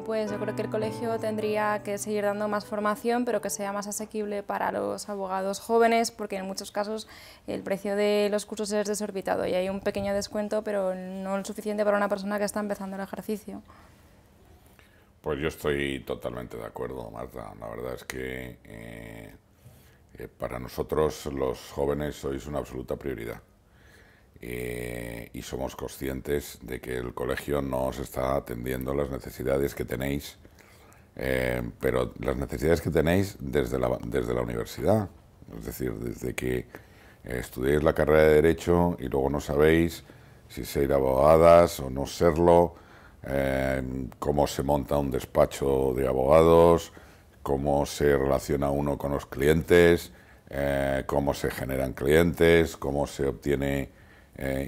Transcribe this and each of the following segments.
Bueno, pues yo creo que el colegio tendría que seguir dando más formación, pero que sea más asequible para los abogados jóvenes, porque en muchos casos el precio de los cursos es desorbitado y hay un pequeño descuento, pero no lo suficiente para una persona que está empezando el ejercicio. Pues yo estoy totalmente de acuerdo, Marta. La verdad es que para nosotros los jóvenes sois una absoluta prioridad. Y somos conscientes de que el colegio no os está atendiendo las necesidades que tenéis, pero las necesidades que tenéis desde la universidad. Es decir, desde que estudiáis la carrera de Derecho y luego no sabéis si ser abogadas o no serlo, cómo se monta un despacho de abogados, cómo se relaciona uno con los clientes, cómo se generan clientes, cómo se obtiene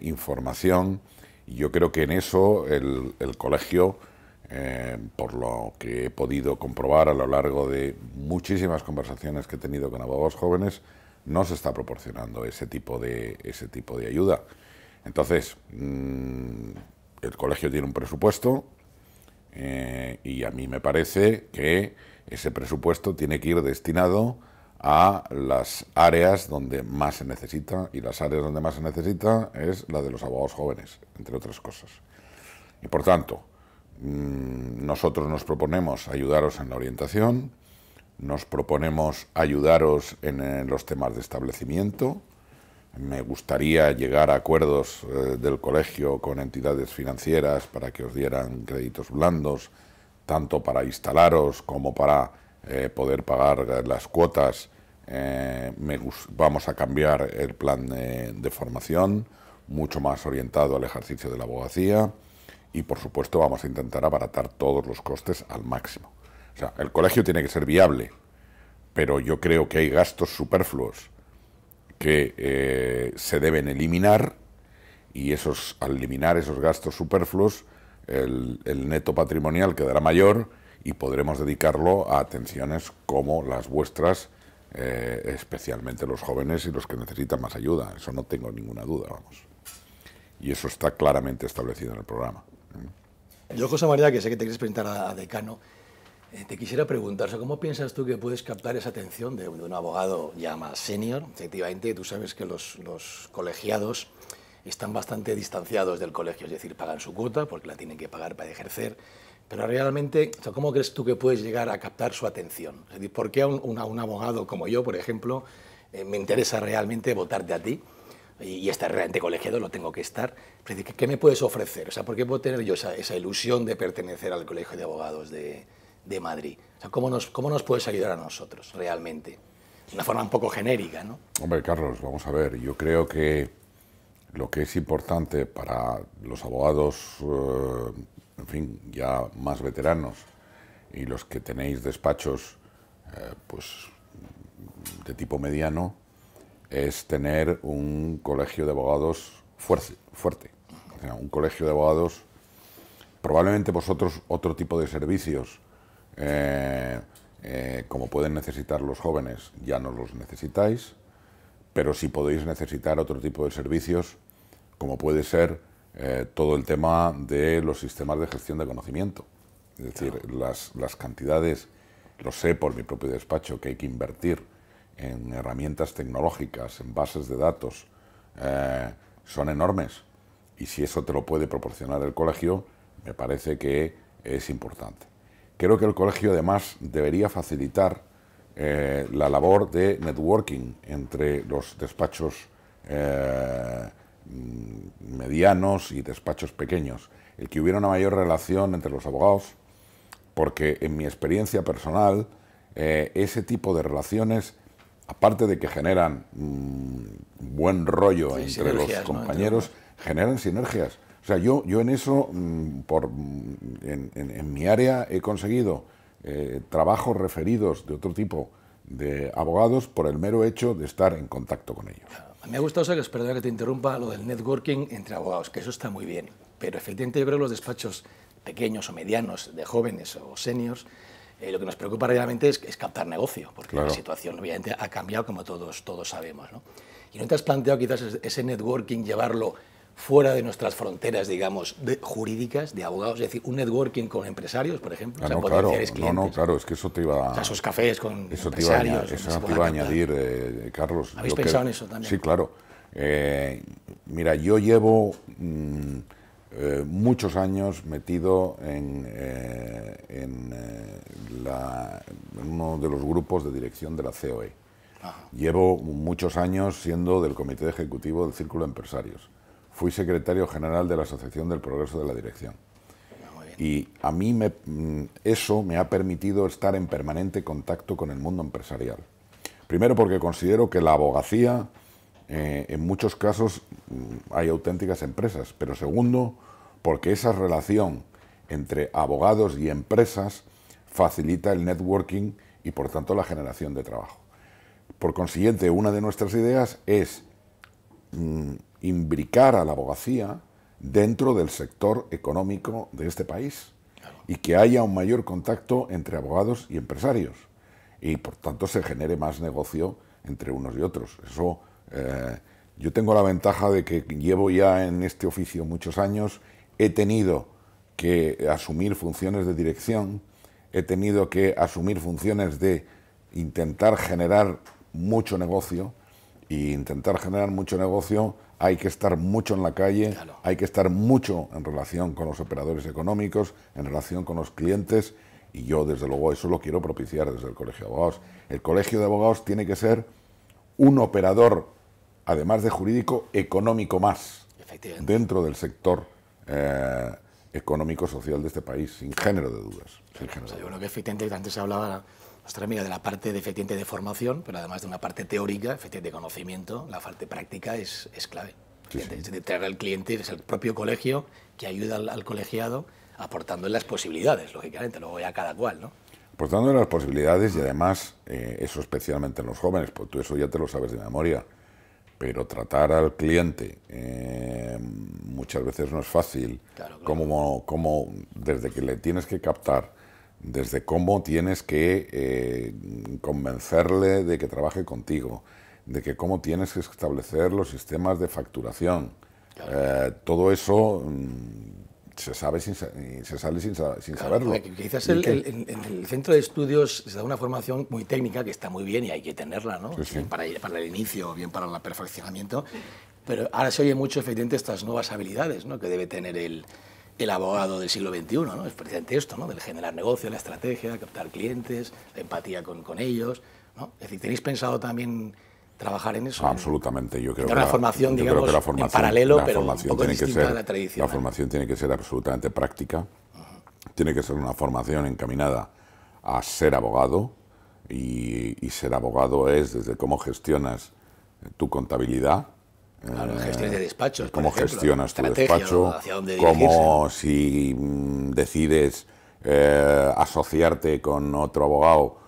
información. Y yo creo que en eso el colegio, por lo que he podido comprobar a lo largo de muchísimas conversaciones que he tenido con abogados jóvenes, no se está proporcionando ese tipo de ayuda. Entonces, el colegio tiene un presupuesto y a mí me parece que ese presupuesto tiene que ir destinado a las áreas donde más se necesita, y las áreas donde más se necesita es la de los abogados jóvenes, entre otras cosas. Y por tanto, nosotros nos proponemos ayudaros en la orientación, nos proponemos ayudaros en los temas de establecimiento. Me gustaría llegar a acuerdos del colegio con entidades financieras para que os dieran créditos blandos, tanto para instalaros como para poder pagar las cuotas. Vamos a cambiar el plan de formación, mucho más orientado al ejercicio de la abogacía, y por supuesto vamos a intentar abaratar todos los costes al máximo. O sea, el colegio tiene que ser viable, pero yo creo que hay gastos superfluos que se deben eliminar, y al eliminar esos gastos superfluos, el neto patrimonial quedará mayor y podremos dedicarlo a atenciones como las vuestras, especialmente los jóvenes y los que necesitan más ayuda. Eso no tengo ninguna duda, vamos. Y eso está claramente establecido en el programa. Yo, José María, que sé que te quieres presentar a decano, te quisiera preguntar, o sea, ¿cómo piensas tú que puedes captar esa atención de un abogado ya más senior? Efectivamente, tú sabes que los colegiados están bastante distanciados del colegio, es decir, pagan su cuota porque la tienen que pagar para ejercer, pero realmente, o sea, ¿cómo crees tú que puedes llegar a captar su atención? Es decir, ¿por qué a un abogado como yo, por ejemplo, me interesa realmente votarte a ti? Y estar realmente colegiado, lo tengo que estar. Es decir, ¿qué me puedes ofrecer? O sea, ¿por qué puedo tener yo esa ilusión de pertenecer al Colegio de Abogados de Madrid? O sea, ¿cómo nos puedes ayudar a nosotros realmente? De una forma un poco genérica, ¿no? Hombre, Carlos, vamos a ver, yo creo que lo que es importante para los abogados, en fin, ya más veteranos, y los que tenéis despachos pues de tipo mediano, es tener un colegio de abogados fuerte. O sea, un colegio de abogados, probablemente vosotros otro tipo de servicios, como pueden necesitar los jóvenes, ya no los necesitáis, pero sí podéis necesitar otro tipo de servicios, como puede ser todo el tema de los sistemas de gestión de conocimiento. Es decir, las cantidades, lo sé por mi propio despacho, que hay que invertir en herramientas tecnológicas, en bases de datos, son enormes. Y si eso te lo puede proporcionar el colegio, me parece que es importante. Creo que el colegio además debería facilitar la labor de networking entre los despachos medianos y despachos pequeños. El que hubiera una mayor relación entre los abogados, porque en mi experiencia personal, ese tipo de relaciones, aparte de que generan buen rollo entre los compañeros, ¿no? Generan sinergias. O sea, yo en eso, en mi área, he conseguido trabajos referidos de otro tipo de abogados por el mero hecho de estar en contacto con ellos. Me ha gustado, que perdona que te interrumpa, lo del networking entre abogados, que eso está muy bien, pero efectivamente yo creo que los despachos pequeños o medianos, de jóvenes o seniors, lo que nos preocupa realmente es captar negocio, porque claro, la situación obviamente ha cambiado, como todos sabemos, ¿no? Y no te has planteado quizás ese networking llevarlo fuera de nuestras fronteras, digamos, jurídicas, de abogados, es decir, un networking con empresarios, por ejemplo, potenciales clientes. Claro, es que eso te iba a... O sea, esos cafés con eso empresarios. Eso te iba a añadir, Carlos. ¿Habéis pensado en eso también? Sí, claro. Mira, yo llevo muchos años metido en uno de los grupos de dirección de la COE. Ajá. Llevo muchos años siendo del comité ejecutivo del Círculo de Empresarios. Fui secretario general de la Asociación del Progreso de la Dirección. Y a mí eso me ha permitido estar en permanente contacto con el mundo empresarial. Primero porque considero que la abogacía, en muchos casos, hay auténticas empresas. Pero segundo, porque esa relación entre abogados y empresas facilita el networking y, por tanto, la generación de trabajo. Por consiguiente, una de nuestras ideas es imbricar a la abogacía dentro del sector económico de este país y que haya un mayor contacto entre abogados y empresarios y, por tanto, se genere más negocio entre unos y otros. Eso, yo tengo la ventaja de que llevo ya en este oficio muchos años, he tenido que asumir funciones de dirección, he tenido que asumir funciones de intentar generar mucho negocio, y intentar generar mucho negocio hay que estar mucho en la calle, claro. Hay que estar mucho en relación con los operadores económicos, en relación con los clientes, y yo desde luego eso lo quiero propiciar desde el Colegio de Abogados. El Colegio de Abogados tiene que ser un operador, además de jurídico, económico más, dentro del sector económico-social de este país, sin género de dudas. Yo creo que efectivamente antes se hablaba nuestra amiga de la parte de formación, pero además de una parte teórica, de conocimiento, la parte práctica es clave. Sí, sí. De traer al cliente, es el propio colegio que ayuda al colegiado aportándole las posibilidades, lógicamente, luego ya cada cual, ¿no? Aportándole las posibilidades y además, eso especialmente en los jóvenes, pues tú eso ya te lo sabes de memoria, pero tratar al cliente muchas veces no es fácil, claro. Como desde que le tienes que captar, desde cómo tienes que convencerle de que trabaje contigo, de que cómo tienes que establecer los sistemas de facturación. Claro. Todo eso se sale sin saberlo. Quizás en el centro de estudios se da una formación muy técnica que está muy bien y hay que tenerla, ¿no? Sí, sí. Para el inicio o bien para el perfeccionamiento, pero ahora se oye mucho efectivamente estas nuevas habilidades, ¿no?, que debe tener el abogado del siglo XXI, ¿no? Es precisamente esto, ¿no?, del generar negocio, la estrategia, captar clientes, la empatía con ellos, ¿no? Es decir, ¿tenéis pensado también trabajar en eso? Absolutamente. Yo creo que la formación, digamos, en paralelo, pero un poco distinta a la tradicional. La formación tiene que ser absolutamente práctica, tiene que ser una formación encaminada a ser abogado, y ser abogado es desde cómo gestionas tu contabilidad, claro, gestiones de despachos, cómo por ejemplo, gestionas tu despacho, cómo si decides asociarte con otro abogado,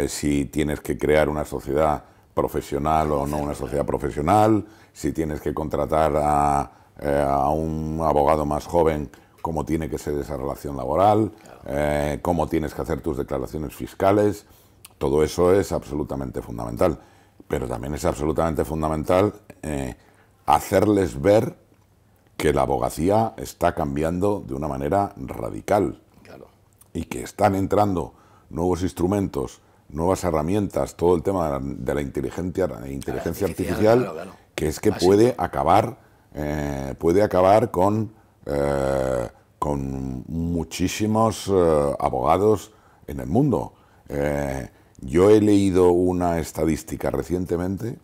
si tienes que crear una sociedad profesional o no una sociedad profesional, si tienes que contratar a un abogado más joven, cómo tiene que ser esa relación laboral, claro. Cómo tienes que hacer tus declaraciones fiscales. Todo eso es absolutamente fundamental, pero también es absolutamente fundamental hacerles ver que la abogacía está cambiando de una manera radical, claro. Y que están entrando nuevos instrumentos, nuevas herramientas, todo el tema de la inteligencia artificial, claro. Que es que puede acabar con muchísimos abogados en el mundo. Yo he leído una estadística recientemente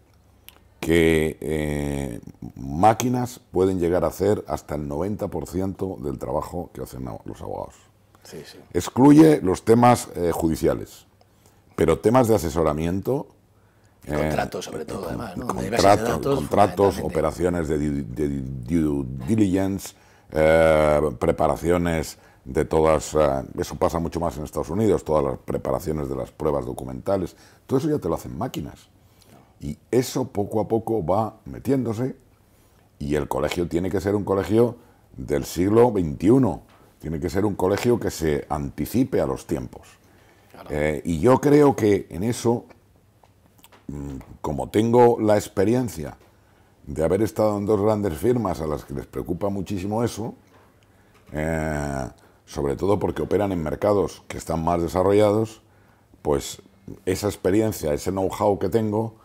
que máquinas pueden llegar a hacer hasta el 90% del trabajo que hacen los abogados. Sí, sí. Excluye los temas judiciales, pero temas de asesoramiento... contratos, sobre todo, además, ¿no? Contratos, operaciones de due diligence, preparaciones de todas... eso pasa mucho más en Estados Unidos, todas las preparaciones de las pruebas documentales. Todo eso ya te lo hacen máquinas. Y eso poco a poco va metiéndose, y el colegio tiene que ser un colegio del siglo XXI, tiene que ser un colegio que se anticipe a los tiempos. Claro. Y yo creo que en eso, como tengo la experiencia de haber estado en dos grandes firmas a las que les preocupa muchísimo eso, sobre todo porque operan en mercados que están más desarrollados, pues esa experiencia, ese know-how que tengo,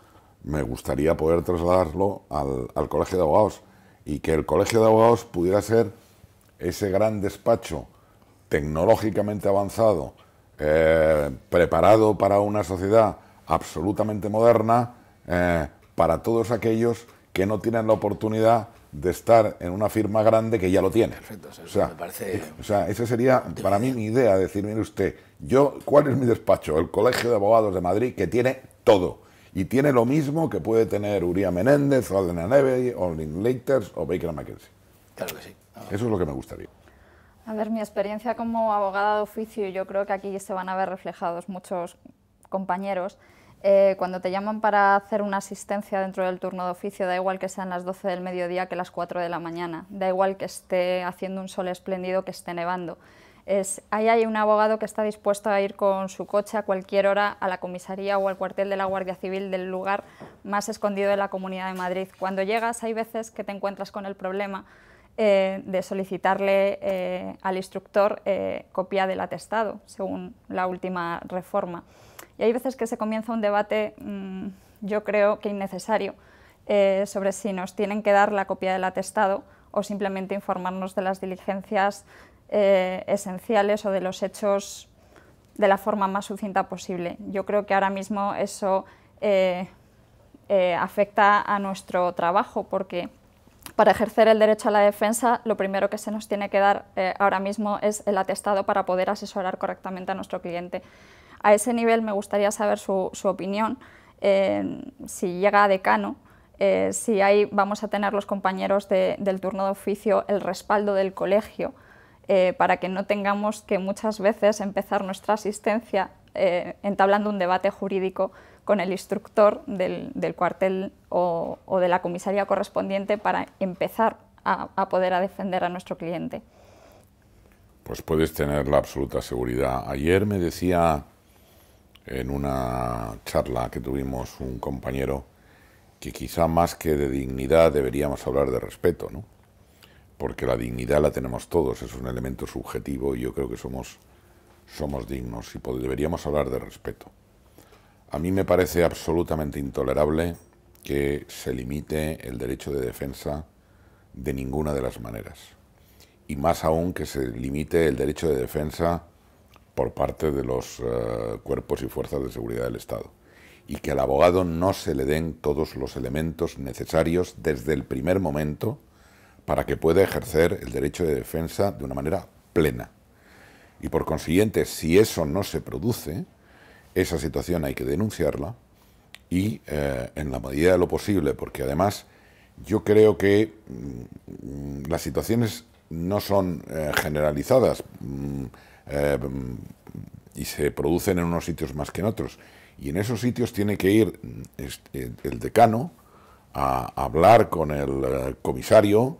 me gustaría poder trasladarlo al Colegio de Abogados y que el Colegio de Abogados pudiera ser ese gran despacho tecnológicamente avanzado, preparado para una sociedad absolutamente moderna, para todos aquellos que no tienen la oportunidad de estar en una firma grande que ya lo tiene. Perfecto, o sea, me parece... esa sería para mí mi idea, decir, mire usted, ¿cuál es mi despacho? El Colegio de Abogados de Madrid, que tiene todo. Y tiene lo mismo que puede tener Uría Menéndez, Alden Neve, o Linklater o Baker McKenzie. Claro que sí. Eso es lo que me gustaría. A ver, mi experiencia como abogada de oficio, yo creo que aquí se van a ver reflejados muchos compañeros. Cuando te llaman para hacer una asistencia dentro del turno de oficio, da igual que sean las 12 del mediodía que las 4 de la mañana, da igual que esté haciendo un sol espléndido, que esté nevando. Ahí hay un abogado que está dispuesto a ir con su coche a cualquier hora a la comisaría o al cuartel de la Guardia Civil del lugar más escondido de la Comunidad de Madrid. Cuando llegas hay veces que te encuentras con el problema de solicitarle al instructor copia del atestado, según la última reforma. Y hay veces que se comienza un debate, yo creo que innecesario, sobre si nos tienen que dar la copia del atestado o simplemente informarnos de las diligencias esenciales o de los hechos de la forma más sucinta posible. Yo creo que ahora mismo eso afecta a nuestro trabajo, porque para ejercer el derecho a la defensa lo primero que se nos tiene que dar ahora mismo es el atestado para poder asesorar correctamente a nuestro cliente. A ese nivel me gustaría saber su opinión, si llega a decano, si ahí vamos a tener los compañeros del turno de oficio el respaldo del colegio, para que no tengamos que muchas veces empezar nuestra asistencia entablando un debate jurídico con el instructor del cuartel o de la comisaría correspondiente para empezar a poder defender a nuestro cliente. Pues puedes tener la absoluta seguridad. Ayer me decía en una charla que tuvimos un compañero que quizá más que de dignidad deberíamos hablar de respeto, ¿no? Porque la dignidad la tenemos todos, es un elemento subjetivo y yo creo que somos dignos y deberíamos hablar de respeto. A mí me parece absolutamente intolerable que se limite el derecho de defensa de ninguna de las maneras. Y más aún que se limite el derecho de defensa por parte de los cuerpos y fuerzas de seguridad del Estado. Y que al abogado no se le den todos los elementos necesarios desde el primer momento para que pueda ejercer el derecho de defensa de una manera plena. Y por consiguiente, si eso no se produce, esa situación hay que denunciarla y en la medida de lo posible, porque además yo creo que las situaciones no son generalizadas y se producen en unos sitios más que en otros. Y en esos sitios tiene que ir el decano a hablar con el comisario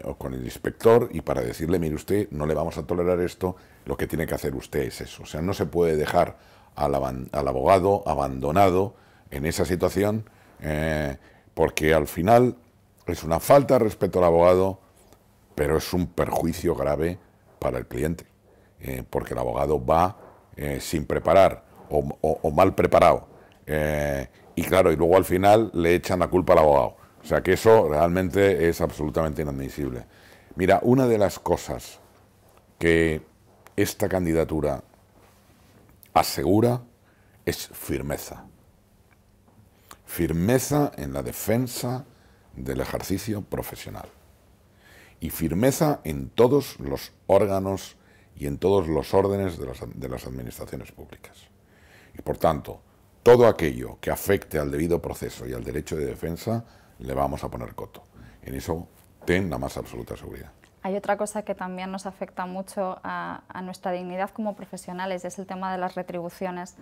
o con el inspector y para decirle, mire usted, no le vamos a tolerar esto, lo que tiene que hacer usted es eso. O sea, no se puede dejar al abogado abandonado en esa situación porque al final es una falta de respeto al abogado, pero es un perjuicio grave para el cliente, porque el abogado va sin preparar o mal preparado y claro, y luego al final le echan la culpa al abogado. O sea que eso realmente es absolutamente inadmisible. Mira, una de las cosas que esta candidatura asegura es firmeza. Firmeza en la defensa del ejercicio profesional. Y firmeza en todos los órganos y en todos los órdenes de las administraciones públicas. Y por tanto, todo aquello que afecte al debido proceso y al derecho de defensa, le vamos a poner coto. En eso ten la más absoluta seguridad. Hay otra cosa que también nos afecta mucho a nuestra dignidad como profesionales, es el tema de las retribuciones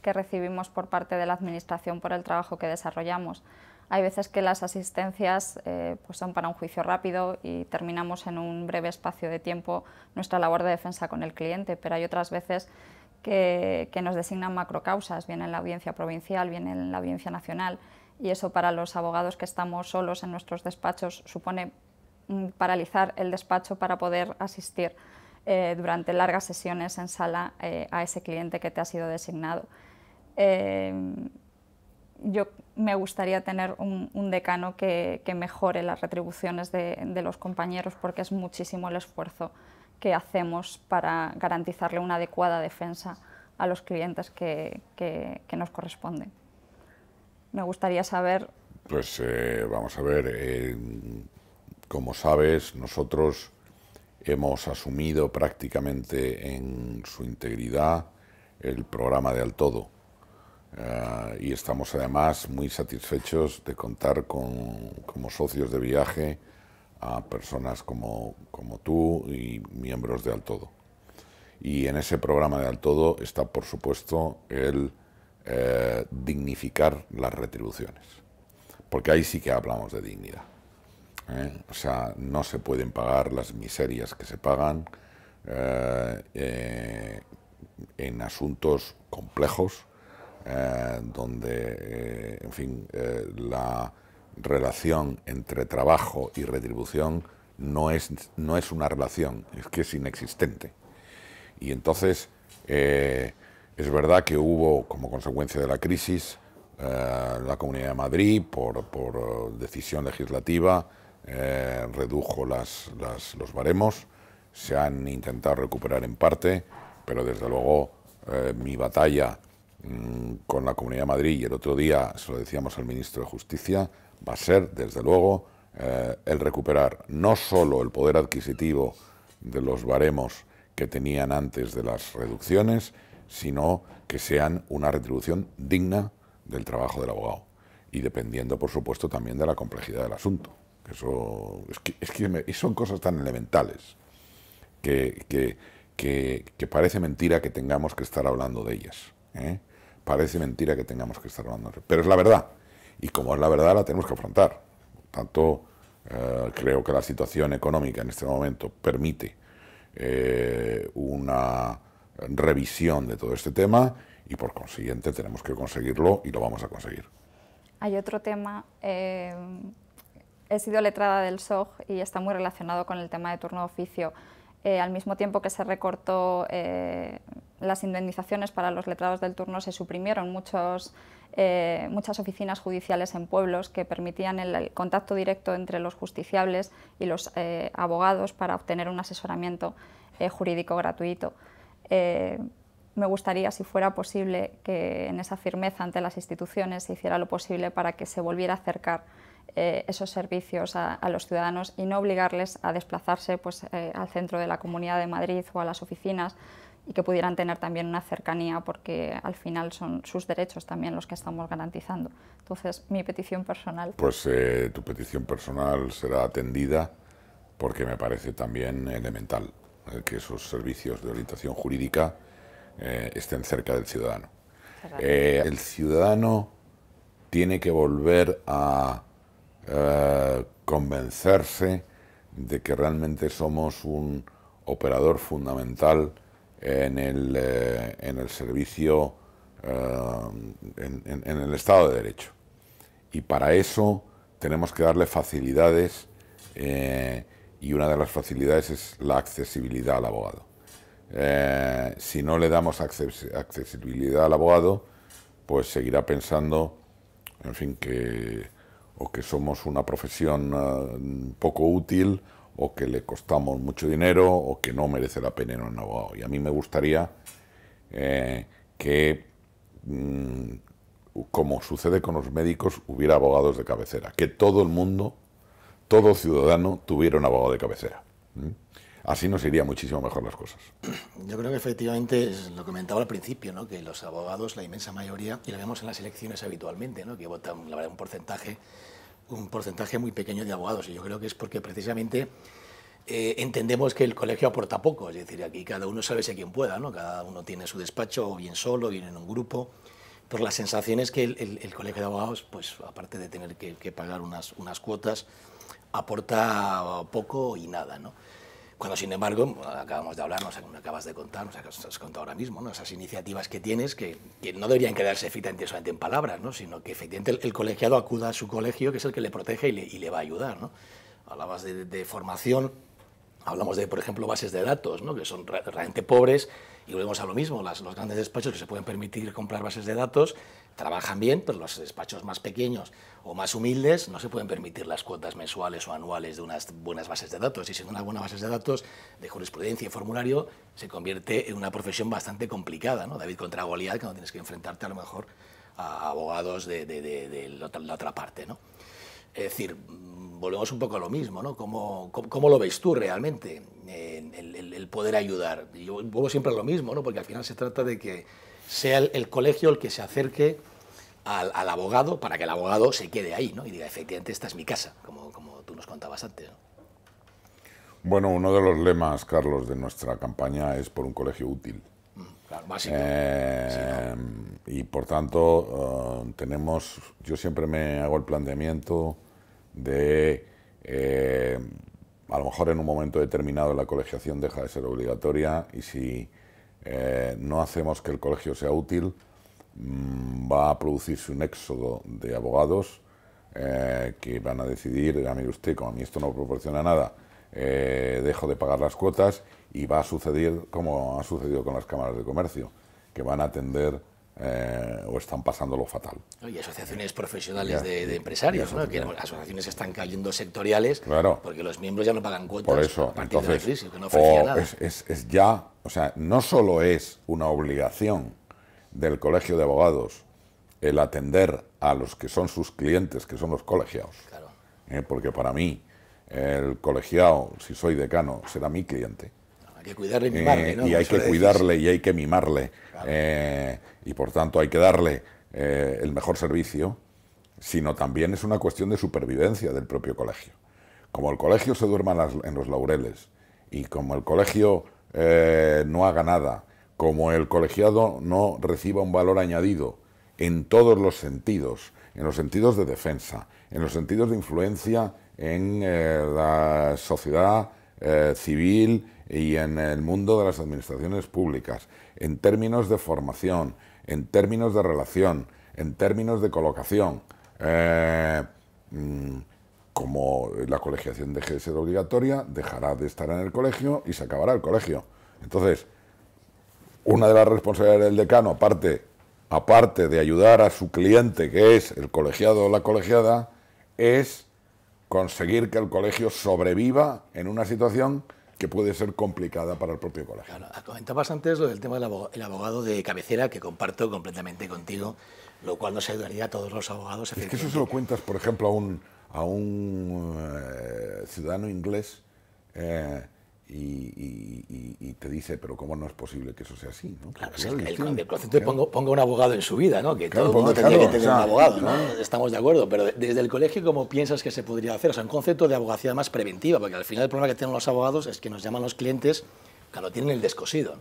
que recibimos por parte de la Administración por el trabajo que desarrollamos. Hay veces que las asistencias pues son para un juicio rápido y terminamos en un breve espacio de tiempo nuestra labor de defensa con el cliente, pero hay otras veces que nos designan macrocausas, bien en la audiencia provincial, bien en la audiencia nacional, y eso para los abogados que estamos solos en nuestros despachos supone paralizar el despacho para poder asistir durante largas sesiones en sala a ese cliente que te ha sido designado. Yo me gustaría tener un decano que mejore las retribuciones de los compañeros, porque es muchísimo el esfuerzo que hacemos para garantizarle una adecuada defensa a los clientes que nos corresponden. Me gustaría saber... Pues vamos a ver, como sabes, nosotros hemos asumido prácticamente en su integridad el programa de Al Todo. Y estamos además muy satisfechos de contar como socios de viaje a personas como tú y miembros de Al Todo. Y en ese programa de Al Todo está, por supuesto, el dignificar las retribuciones, porque ahí sí que hablamos de dignidad. O sea, no se pueden pagar las miserias que se pagan en asuntos complejos, donde, en fin, la relación entre trabajo y retribución no es una relación, es que es inexistente. Y entonces, es verdad que hubo, como consecuencia de la crisis, la Comunidad de Madrid, por decisión legislativa, redujo los baremos, se han intentado recuperar en parte, pero desde luego mi batalla con la Comunidad de Madrid, y el otro día se lo decíamos al ministro de Justicia, va a ser, desde luego, el recuperar no solo el poder adquisitivo de los baremos que tenían antes de las reducciones, sino que sean una retribución digna del trabajo del abogado, y dependiendo, por supuesto, también de la complejidad del asunto. Eso es que son cosas tan elementales que parece mentira que tengamos que estar hablando de ellas, ¿eh? Parece mentira que tengamos que estar hablando de ellas, pero es la verdad, y como es la verdad la tenemos que afrontar. Tanto creo que la situación económica en este momento permite una revisión de todo este tema, y por consiguiente tenemos que conseguirlo y lo vamos a conseguir. Hay otro tema, he sido letrada del SOG y está muy relacionado con el tema de turno de oficio. Al mismo tiempo que se recortó las indemnizaciones para los letrados del turno, se suprimieron muchas oficinas judiciales en pueblos que permitían el contacto directo entre los justiciables y los abogados para obtener un asesoramiento jurídico gratuito. Me gustaría, si fuera posible, que en esa firmeza ante las instituciones se hiciera lo posible para que se volviera a acercar esos servicios a los ciudadanos y no obligarles a desplazarse al centro de la Comunidad de Madrid o a las oficinas, y que pudieran tener también una cercanía, porque al final son sus derechos también los que estamos garantizando. Entonces, mi petición personal... Pues tu petición personal será atendida, porque me parece también elemental que esos servicios de orientación jurídica estén cerca del ciudadano. El ciudadano tiene que volver a convencerse de que realmente somos un operador fundamental en el servicio, en el Estado de Derecho. Y para eso tenemos que darle facilidades, y una de las facilidades es la accesibilidad al abogado. Si no le damos accesibilidad al abogado, pues seguirá pensando, en fin, que somos una profesión poco útil, o que le costamos mucho dinero, o que no merece la pena un abogado. Y a mí me gustaría que, como sucede con los médicos, hubiera abogados de cabecera, que todo el mundo, todo ciudadano, tuviera un abogado de cabecera. Así nos iría muchísimo mejor las cosas. Yo creo que efectivamente, lo comentaba al principio, ¿no?, que los abogados, la inmensa mayoría, y lo vemos en las elecciones habitualmente, ¿no?, que votan, la verdad, un porcentaje muy pequeño de abogados, y yo creo que es porque precisamente entendemos que el colegio aporta poco, es decir, aquí cada uno sálvese quien pueda, ¿no?, cada uno tiene su despacho, o bien solo, o bien en un grupo. Pues la sensación es que el colegio de abogados, pues aparte de tener que pagar unas cuotas, aporta poco y nada, ¿no? Cuando, sin embargo, acabamos de hablar, nos acabas de contar, nos has contado ahora mismo, ¿no? Esas iniciativas que tienes que no deberían quedarse efectivamente solamente en palabras, ¿no? Sino que efectivamente el colegiado acuda a su colegio, que es el que le protege y le va a ayudar, ¿no? Hablabas de formación, hablamos de, por ejemplo, bases de datos, ¿no? Que son realmente pobres, y volvemos a lo mismo, los grandes despachos que se pueden permitir comprar bases de datos trabajan bien, pero los despachos más pequeños o más humildes no se pueden permitir las cuotas mensuales o anuales de unas buenas bases de datos, y siendo unas buenas bases de datos de jurisprudencia y formulario se convierte en una profesión bastante complicada, ¿no? David contra Goliat, que no tienes que enfrentarte a lo mejor a abogados de la otra parte, ¿no? Es decir, volvemos un poco a lo mismo, ¿no? ¿Cómo lo ves tú realmente, el poder ayudar? Yo vuelvo siempre a lo mismo, ¿no? Porque al final se trata de que sea el colegio el que se acerque al abogado para que el abogado se quede ahí, ¿no? Y diga, efectivamente, esta es mi casa, como tú nos contabas antes, ¿no? Bueno, uno de los lemas, Carlos, de nuestra campaña es por un colegio útil. Claro, básico. Y por tanto, yo siempre me hago el planteamiento de, a lo mejor en un momento determinado la colegiación deja de ser obligatoria, y si no hacemos que el colegio sea útil, va a producirse un éxodo de abogados que van a decidir, mire usted, como a mí esto no proporciona nada, dejo de pagar las cuotas, y va a suceder como ha sucedido con las cámaras de comercio, que van a atender o están pasando lo fatal. Y asociaciones profesionales de empresarios, ¿no? Que asociaciones están cayendo sectoriales, claro, porque los miembros ya no pagan cuotas. Por eso, a partir de la crisis, que no ofrecía nada. Es ya, o sea, no solo es una obligación del colegio de abogados el atender a los que son sus clientes, que son los colegiados, claro, porque para mí el colegiado, si soy decano, será mi cliente. Hay que cuidarle y mimarle, ¿no? Y hay que cuidarle y hay que mimarle, claro, y por tanto hay que darle el mejor servicio, sino también es una cuestión de supervivencia del propio colegio. Como el colegio se duerma en los laureles, y como el colegio no haga nada, como el colegiado no reciba un valor añadido en todos los sentidos, en los sentidos de defensa, en los sentidos de influencia en la sociedad civil y en el mundo de las administraciones públicas, en términos de formación, en términos de relación, en términos de colocación, como la colegiación deje de ser obligatoria, dejará de estar en el colegio y se acabará el colegio. Entonces, una de las responsabilidades del decano, aparte de ayudar a su cliente, que es el colegiado o la colegiada, es conseguir que el colegio sobreviva en una situación que puede ser complicada para el propio colegio. Claro, comentabas antes lo del tema del abogado de cabecera, que comparto completamente contigo, lo cual nos ayudaría a todos los abogados. Es que eso se lo cuentas, por ejemplo, a un ciudadano inglés y te dice, pero ¿cómo no es posible que eso sea así? ¿No? Claro, es el concepto de ponga un abogado en su vida, ¿no? Que claro, todo el mundo tendría que tener un abogado, ¿no? Estamos de acuerdo, pero desde el colegio, ¿cómo piensas que se podría hacer? O sea, un concepto de abogacía más preventiva, porque al final el problema que tienen los abogados es que nos llaman los clientes cuando tienen el descosido.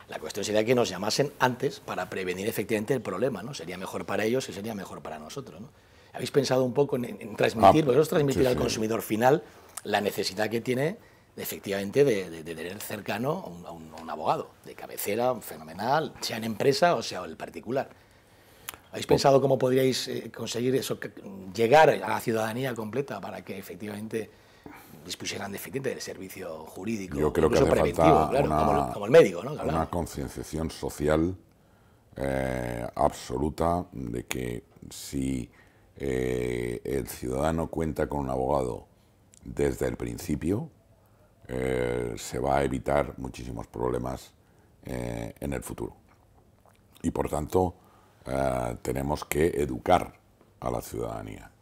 La cuestión sería que nos llamasen antes para prevenir efectivamente el problema, ¿no? Sería mejor para ellos y sería mejor para nosotros, ¿no? ¿Habéis pensado un poco en transmitir, vosotros transmitir al consumidor final la necesidad que tiene efectivamente de tener cercano a un abogado de cabecera, fenomenal, sea en empresa o sea el particular? ¿Habéis pensado cómo podríais conseguir eso, llegar a la ciudadanía completa para que efectivamente dispusieran efectivamente del servicio jurídico, yo creo que hace preventivo, claro, como el médico, ¿no? Claro. Una concienciación social absoluta de que si el ciudadano cuenta con un abogado desde el principio, se va a evitar muchísimos problemas en el futuro. Y por tanto, tenemos que educar a la ciudadanía.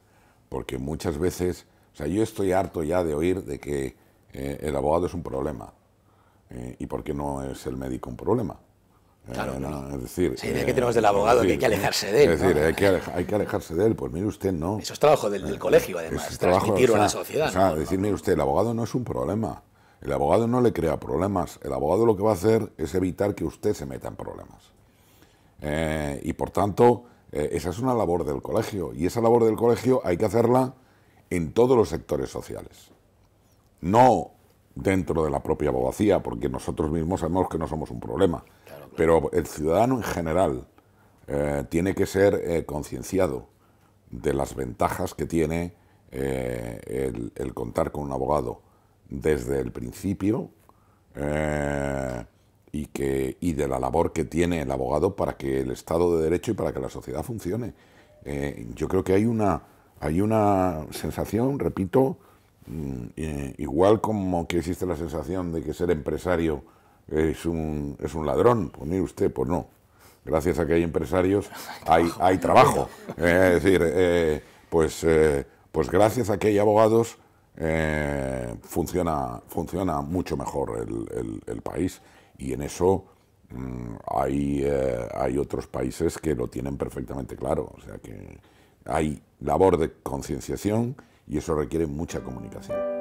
Porque muchas veces, o sea, yo estoy harto ya de oír de que el abogado es un problema. ¿Y por qué no es el médico un problema? Claro, no, es decir, sí, que tenemos del abogado, que hay que alejarse de él. Es decir, ¿no? hay que alejarse de él. Pues mire usted, no. Eso es trabajo del colegio, además, es transmitirlo a la sociedad. O sea, decir, mire usted, el abogado no es un problema. El abogado no le crea problemas. El abogado lo que va a hacer es evitar que usted se meta en problemas. Y por tanto, esa es una labor del colegio. Y esa labor del colegio hay que hacerla en todos los sectores sociales. No dentro de la propia abogacía, porque nosotros mismos sabemos que no somos un problema. Claro. Pero el ciudadano en general tiene que ser concienciado de las ventajas que tiene el contar con un abogado desde el principio y de la labor que tiene el abogado para que el Estado de Derecho y para que la sociedad funcione. Yo creo que hay una sensación, repito, igual como que existe la sensación de que ser empresario es un ladrón. Pues mire usted, pues no. Gracias a que hay empresarios hay trabajo. Es decir, pues gracias a que hay abogados funciona mucho mejor el país, y en eso hay otros países que lo tienen perfectamente claro. O sea que hay labor de concienciación y eso requiere mucha comunicación.